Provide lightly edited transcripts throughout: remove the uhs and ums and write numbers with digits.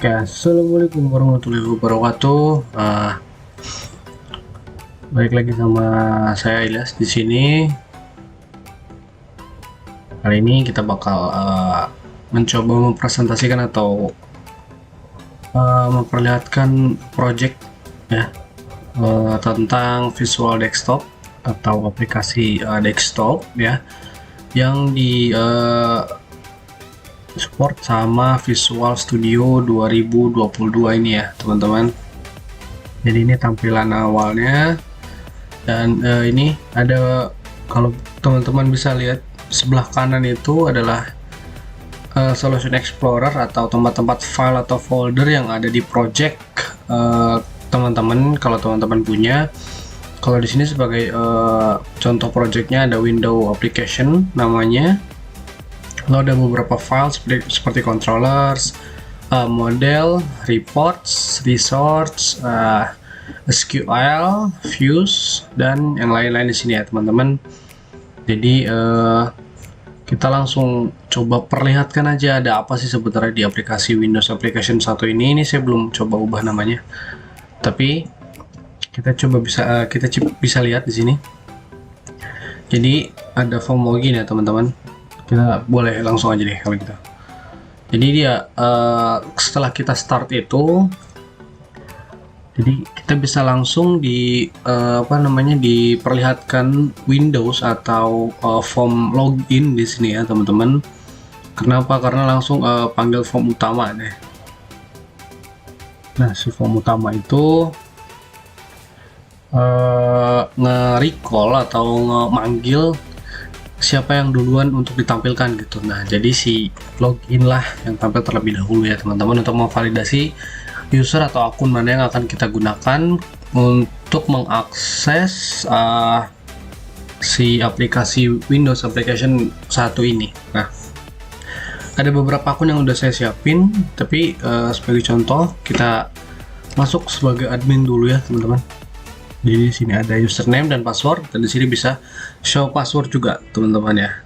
Oke, assalamualaikum warahmatullahi wabarakatuh. Balik lagi sama saya Ilyas di sini. Kali ini kita bakal mencoba mempresentasikan atau memperlihatkan project ya tentang Visual Desktop atau aplikasi desktop ya yang di support sama Visual Studio 2022 ini ya teman-teman. Jadi ini tampilan awalnya, dan ini ada, kalau teman-teman bisa lihat sebelah kanan itu adalah Solution Explorer atau tempat-tempat file atau folder yang ada di project teman-teman, kalau teman-teman punya. Kalau di sini sebagai contoh projectnya ada window application namanya. Lalu ada beberapa file seperti controllers, model, reports, resource, SQL, views, dan yang lain-lain di sini ya teman-teman. Jadi kita langsung coba perlihatkan aja ada apa sih sebenarnya di aplikasi Windows Application 1 ini. Ini saya belum coba ubah namanya, tapi kita coba bisa lihat di sini. Jadi ada form login ya teman-teman. Kita boleh langsung aja deh kalau gitu. Jadi dia setelah kita start itu, jadi kita bisa langsung diperlihatkan Windows atau form login di sini ya teman-teman. Kenapa? Karena langsung panggil form utama deh. Nah, si form utama itu nge-recall atau nge-manggil siapa yang duluan untuk ditampilkan gitu. Nah, jadi si login lah yang tampil terlebih dahulu ya teman-teman, untuk memvalidasi user atau akun mana yang akan kita gunakan untuk mengakses si aplikasi Windows Application 1 ini. Nah, ada beberapa akun yang udah saya siapin, tapi sebagai contoh kita masuk sebagai admin dulu ya teman-teman. Jadi di sini ada username dan password, dan di sini bisa show password juga teman-teman ya.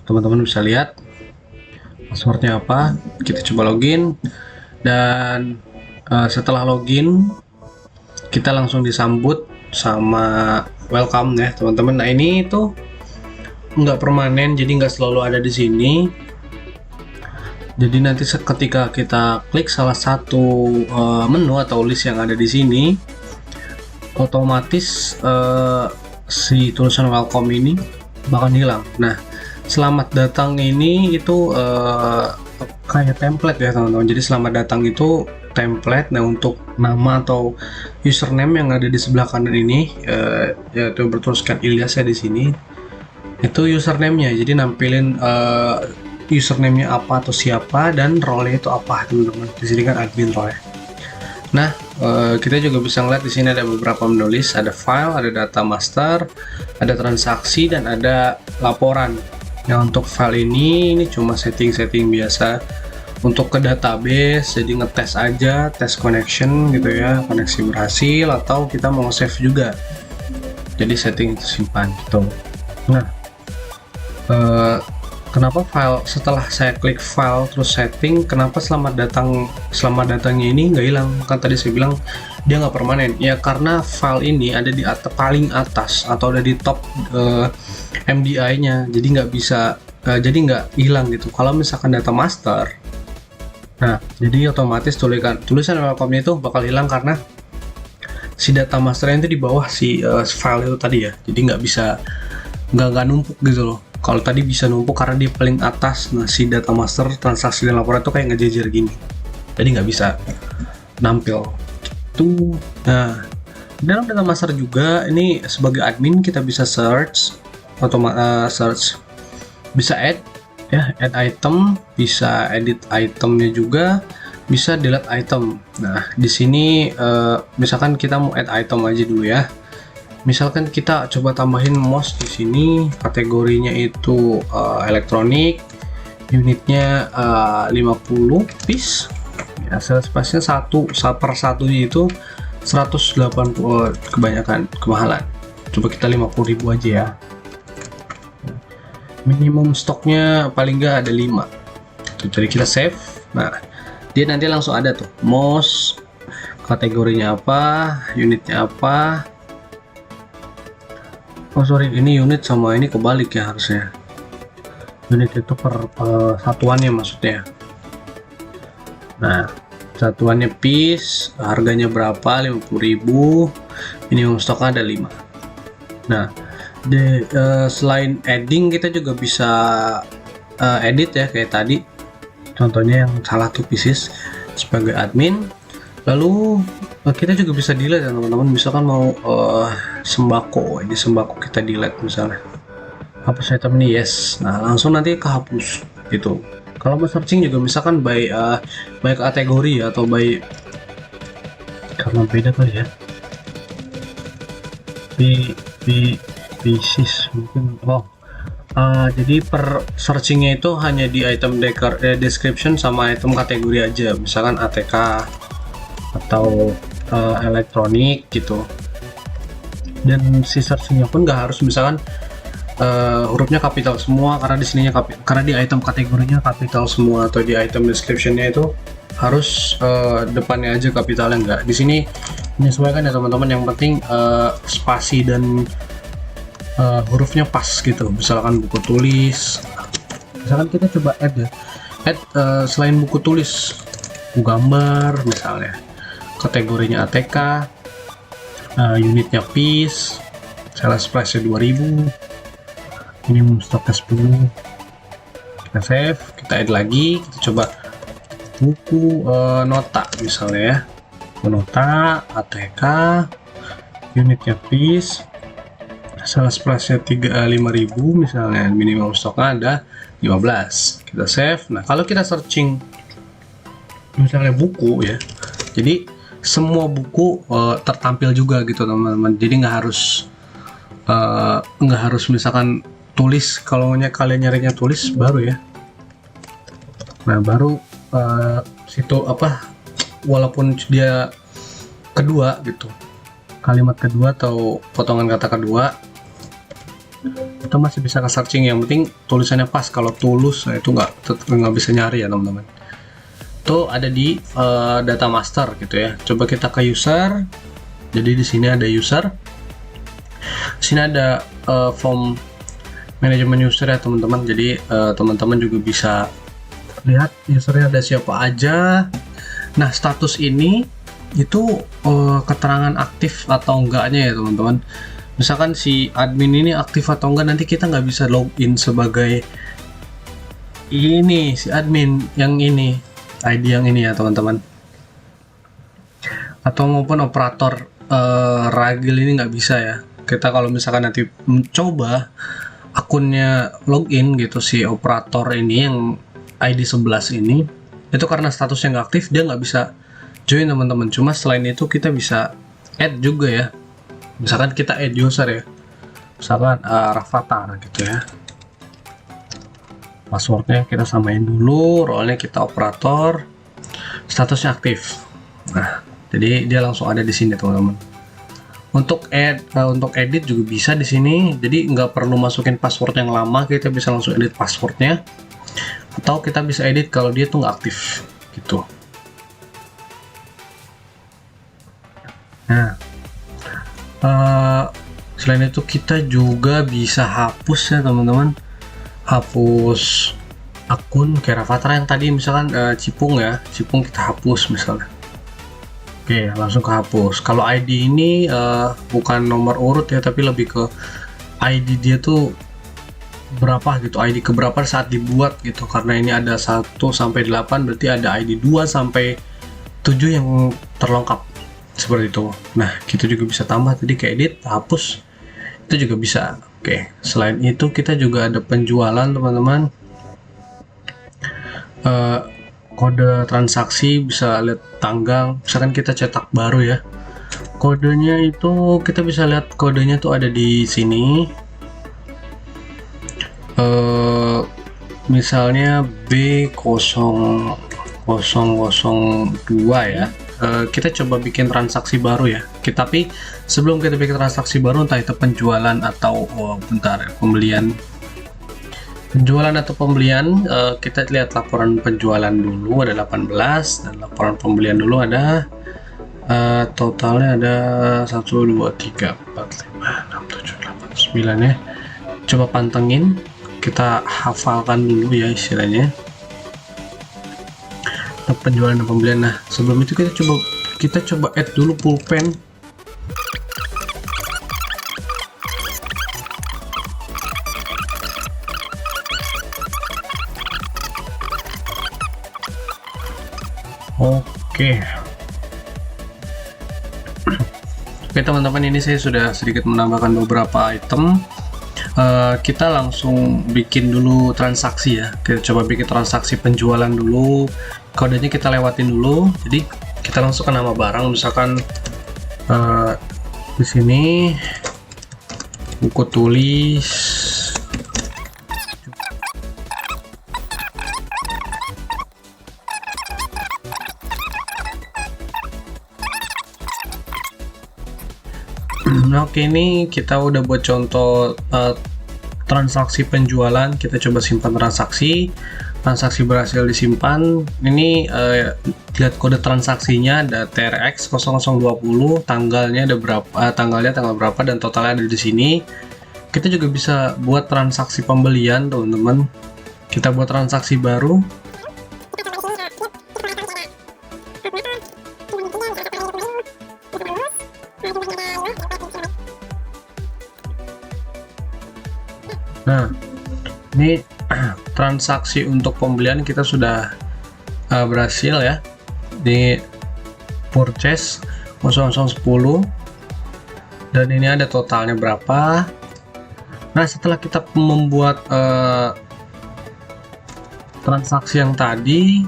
Teman-teman bisa lihat passwordnya apa. Kita coba login, dan setelah login kita langsung disambut sama welcome ya teman-teman. Nah, ini itu nggak permanen, jadi nggak selalu ada di sini. Jadi nanti ketika kita klik salah satu menu atau list yang ada di sini, otomatis si tulisan welcome ini bakal hilang. Nah, selamat datang ini itu kayak template ya teman-teman. Jadi selamat datang itu template. Nah, untuk nama atau username yang ada di sebelah kanan ini yaitu bertuliskan Ilyas ya di sini, itu username-nya. Jadi nampilin username-nya apa atau siapa, dan role-nya itu apa teman-teman. Di sini kan admin role. Nah, kita juga bisa ngeliat di sini ada beberapa menulis, ada file, ada data master, ada transaksi, dan ada laporan. Nah, untuk file ini cuma setting-setting biasa untuk ke database, jadi ngetes aja, tes connection gitu ya, koneksi berhasil, atau kita mau save juga. Jadi setting itu simpan gitu. Nah, kenapa file, setelah saya klik file terus setting, kenapa selamat datangnya ini nggak hilang? Kan tadi saya bilang dia nggak permanen ya, karena file ini ada di paling atas atau ada di top MDI-nya, jadi nggak bisa jadi nggak hilang gitu kalau misalkan data master. Nah, jadi otomatis tulisan welcome-nya itu bakal hilang karena si data masternya itu di bawah si file itu tadi ya, jadi nggak numpuk gitu loh. Kalau tadi bisa numpuk karena di paling atas. Nah, si data master, transaksi, dan laporan itu kayak ngejejer gini, jadi nggak bisa nampil gitu. Nah, dalam data master juga ini sebagai admin kita bisa search bisa add item, bisa edit itemnya juga, bisa delete item. Nah, di sini misalkan kita mau add item aja dulu ya. Misalkan kita coba tambahin mouse di sini, kategorinya itu elektronik, unitnya 50 piece, ya, space-nya 1/1 itu 180, kebanyakan kemahalan. Coba kita 50.000 aja ya. Minimum stoknya paling nggak ada 5. Jadi kita save. Nah, dia nanti langsung ada tuh mouse, kategorinya apa, unitnya apa. Oh sorry, ini unit sama ini kebalik ya harusnya. Unit itu per satuannya maksudnya. Nah, satuannya piece, harganya berapa? 50.000. Minimum stoknya ada 5. Nah, selain adding kita juga bisa edit ya kayak tadi. Contohnya yang salah tuh pieces sebagai admin. Lalu kita juga bisa delete ya teman-teman. Misalkan mau sembako, ini sembako kita delete misalnya. Hapus item ini, yes. Nah, langsung nanti kehapus gitu. Kalau mau searching juga misalkan by kategori atau by, karena beda kali ya, pieces mungkin. Jadi per searchingnya itu hanya di item description sama item kategori aja, misalkan ATK atau elektronik gitu. Dan si searchingnya pun nggak harus misalkan hurufnya kapital semua, karena di sininya karena di item kategorinya kapital semua, atau di item descriptionnya itu harus depannya aja kapitalnya. Enggak, di sini menyesuaikan ya teman-teman. Yang penting spasi dan hurufnya pas gitu. Misalkan buku tulis, misalkan kita coba add ya, selain buku tulis, buku gambar misalnya, kategorinya ATK, unitnya piece, sales price nya 2000, minimum stoknya 10. Kita save, kita add lagi, kita coba buku nota misalnya ya, buku nota ATK, unitnya piece, sales price nya 5.000 misalnya, minimum stoknya ada 15. Kita save. Nah, kalau kita searching misalnya buku ya, jadi semua buku tertampil juga gitu teman-teman. Jadi nggak harus misalkan tulis. Kalau kalian nyarinya tulis baru ya, nah baru situ apa, walaupun dia kedua gitu, kalimat kedua atau potongan kata kedua, itu masih bisa ke searching. Yang penting tulisannya pas. Kalau tulus itu nggak bisa nyari ya teman-teman. Itu ada di data master gitu ya. Coba kita ke user. Jadi di sini ada user, di sini ada form manajemen user ya teman-teman. Jadi teman-teman juga bisa lihat usernya ada siapa aja. Nah, status ini itu keterangan aktif atau enggaknya ya teman-teman. Misalkan si admin ini aktif atau enggak, nanti kita nggak bisa login sebagai ini si admin yang ini, ID yang ini ya teman-teman. Atau maupun operator ragil ini nggak bisa ya. Kita kalau misalkan nanti mencoba akunnya login gitu, si operator ini yang ID 11 ini, itu karena statusnya nggak aktif dia nggak bisa join teman-teman. Cuma selain itu kita bisa add juga ya. Misalkan kita add user ya, misalkan Rafathar gitu ya, passwordnya kita samain dulu, role-nya kita operator, statusnya aktif. Nah, jadi dia langsung ada di sini teman-teman. Untuk edit juga bisa di sini. Jadi nggak perlu masukin password yang lama, kita bisa langsung edit passwordnya. Atau kita bisa edit kalau dia tuh nggak aktif gitu. Nah, selain itu kita juga bisa hapus ya teman-teman. Hapus akun kayak Rafathar yang tadi misalkan Cipung ya, Cipung kita hapus misalnya. Oke, langsung kehapus. Kalau ID ini bukan nomor urut ya, tapi lebih ke ID dia tuh berapa gitu, ID keberapa saat dibuat gitu. Karena ini ada 1 sampai 8, berarti ada ID 2 sampai 7 yang terlengkap seperti itu. Nah, kita juga bisa tambah tadi ke edit, hapus. Itu juga bisa. Oke, selain itu kita juga ada penjualan teman-teman. Kode transaksi, bisa lihat tanggal. Misalkan kita cetak baru ya, kodenya itu kita bisa lihat kodenya tuh ada di sini. Misalnya B0002 ya. Kita coba bikin transaksi baru ya. Tapi sebelum kita bikin transaksi baru, entah itu penjualan atau bentar, pembelian Penjualan atau pembelian, kita lihat laporan penjualan dulu ada 18 dan laporan pembelian dulu ada totalnya ada 1 2 3 4 5 6 7 8 9 ya. Coba pantengin, kita hafalkan dulu ya istilahnya penjualan dan pembelian. Nah, sebelum itu kita coba add dulu pulpen. Oke. Oke teman-teman, ini saya sudah sedikit menambahkan beberapa item. Kita langsung bikin dulu transaksi ya. Kita coba bikin transaksi penjualan dulu. Kodenya kita lewatin dulu. Jadi kita langsung ke nama barang, misalkan di sini buku tulis. Oke, ini kita udah buat contoh transaksi penjualan. Kita coba simpan transaksi berhasil disimpan. Ini lihat kode transaksinya ada TRX 0020, tanggalnya ada berapa, tanggal berapa dan totalnya ada di sini. Kita juga bisa buat transaksi pembelian teman-teman. Kita buat transaksi baru. Nah, ini transaksi untuk pembelian kita sudah berhasil ya, di purchase 0010 dan ini ada totalnya berapa. Nah, setelah kita membuat transaksi yang tadi,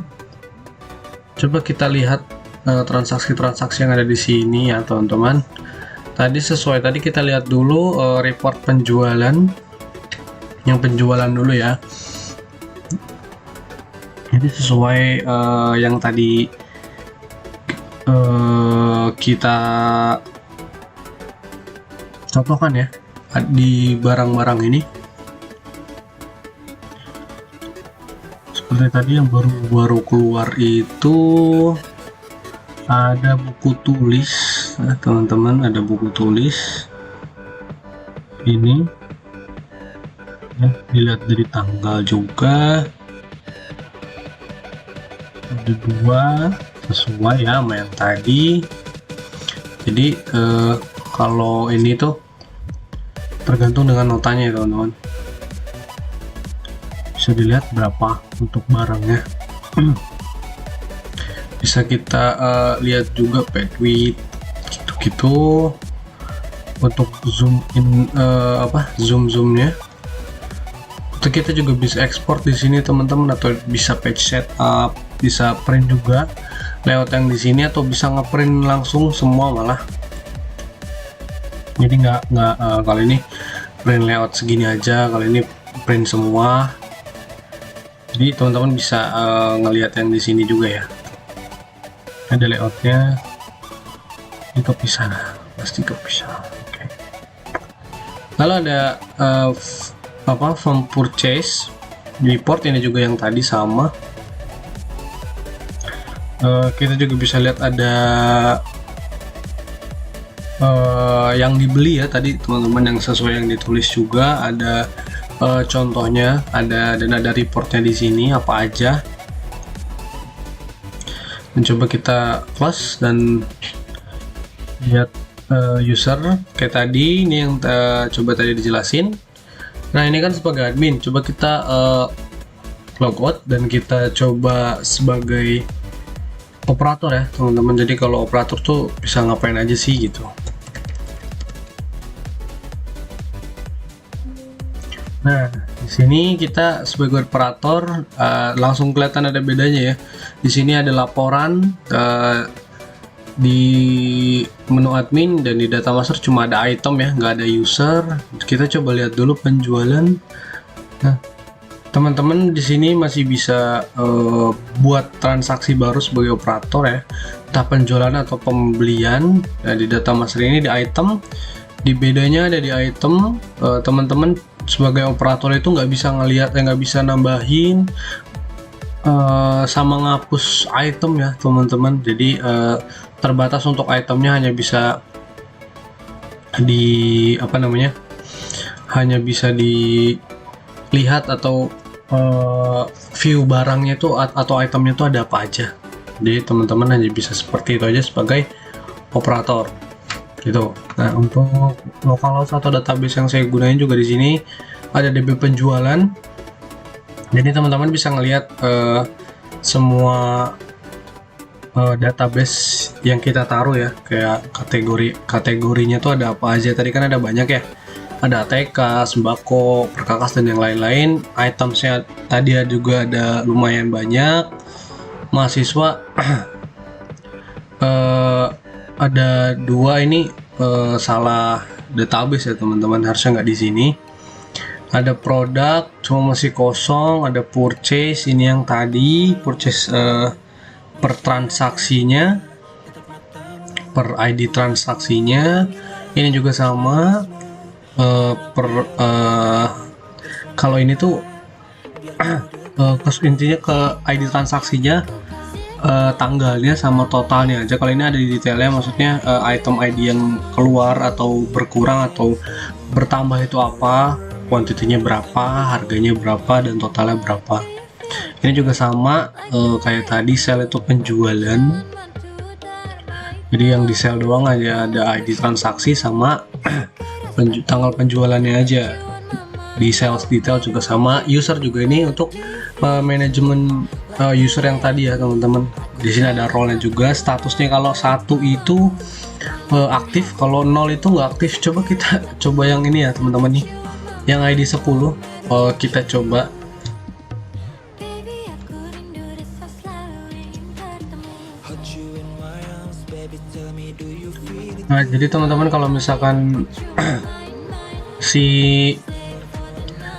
coba kita lihat transaksi-transaksi yang ada di sini ya teman-teman. Tadi kita lihat dulu report penjualan. Yang penjualan dulu ya. Jadi sesuai yang tadi kita contohkan ya di barang-barang ini. Seperti tadi yang baru keluar itu ada buku tulis, teman-teman, ada buku tulis ini. Ya, dilihat dari tanggal juga ada 2 sesuai ya sama yang tadi. Jadi kalau ini tuh tergantung dengan notanya ya teman-teman, bisa dilihat berapa untuk barangnya. Bisa kita lihat juga bandwidth gitu-gitu untuk zoom in, zoomnya. Itu kita juga bisa ekspor di sini teman-teman, atau bisa page setup, bisa print juga layout yang di sini, atau bisa ngeprint langsung semua malah. Jadi nggak kali ini print layout segini aja, kali ini print semua. Jadi teman-teman bisa ngelihat yang di sini juga ya. Ada layoutnya, ini kepisah, pasti kepisah. Oke. Lalu ada from purchase report, ini juga yang tadi sama. Kita juga bisa lihat ada yang dibeli ya tadi teman-teman, yang sesuai yang ditulis juga ada contohnya, dan ada reportnya di sini apa aja. Mencoba kita close dan lihat user kayak tadi. Ini yang coba tadi dijelasin. Nah, ini kan sebagai admin, coba kita logout dan kita coba sebagai operator ya teman-teman. Jadi kalau operator tuh bisa ngapain aja sih gitu. Nah, di sini kita sebagai operator langsung kelihatan ada bedanya ya. Di sini ada laporan di menu admin, dan di data master cuma ada item ya, nggak ada user. Kita coba lihat dulu penjualan. Nah, teman-teman di sini masih bisa buat transaksi baru sebagai operator ya, entah penjualan atau pembelian. Nah, di data master ini di item, di bedanya ada di item, teman-teman sebagai operator itu nggak bisa ngelihat, nggak bisa nambahin sama ngapus item ya teman-teman. Jadi terbatas untuk itemnya, hanya bisa di hanya bisa dilihat atau view barangnya tuh atau itemnya tuh ada apa aja. Jadi teman-teman hanya bisa seperti itu aja sebagai operator gitu. Nah, untuk localhost atau database yang saya gunain juga di sini ada DB penjualan. Jadi teman-teman bisa ngelihat semua database yang kita taruh ya, kayak kategorinya tuh ada apa aja. Tadi kan ada banyak ya, ada ATK, sembako, perkakas dan yang lain-lain. Itemsnya tadi juga ada lumayan banyak. Mahasiswa ada 2 ini salah database ya teman-teman, harusnya nggak di sini. Ada produk cuma masih kosong, ada purchase, ini yang tadi purchase per transaksinya, per ID transaksinya. Ini juga sama kalau ini tuh intinya ke ID transaksinya, tanggalnya sama totalnya aja. Kalau ini ada di detailnya, maksudnya item ID yang keluar atau berkurang atau bertambah itu apa, kuantitinya berapa, harganya berapa, dan totalnya berapa. Ini juga sama kayak tadi, sell itu penjualan. Jadi yang di sell doang aja ada ID transaksi sama tanggal penjualannya aja. Di sales detail juga sama. User juga ini untuk manajemen user yang tadi ya teman-teman. Di sini ada role-nya juga, statusnya kalau 1 itu aktif, kalau 0 itu nggak aktif. Coba kita coba yang ini ya teman-teman nih, yang ID 10 kita coba. Nah, jadi teman-teman kalau misalkan si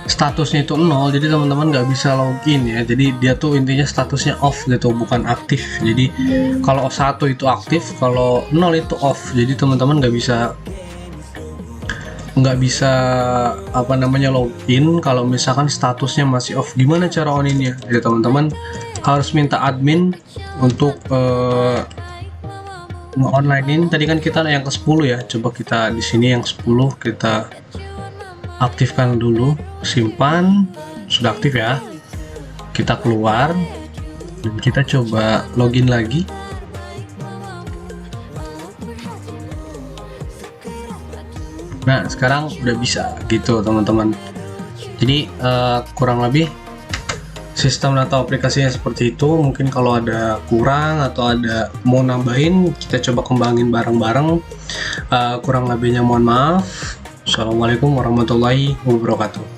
statusnya itu 0, jadi teman-teman nggak bisa login ya. Jadi dia tuh intinya statusnya off gitu, bukan aktif. Jadi kalau 1 itu aktif, kalau 0 itu off. Jadi teman-teman nggak bisa login kalau misalkan statusnya masih off. Gimana cara oninnya? Ya teman-teman harus minta admin untuk nge-onlinein. Tadi kan kita yang ke 10 ya. Coba kita di sini yang 10 kita aktifkan dulu. Simpan, sudah aktif ya. Kita keluar dan kita coba login lagi. Nah, sekarang udah bisa gitu teman-teman. Jadi kurang lebih sistem atau aplikasinya seperti itu. Mungkin kalau ada kurang atau ada mau nambahin, kita coba kembangin bareng-bareng. Kurang lebihnya mohon maaf. Assalamualaikum warahmatullahi wabarakatuh.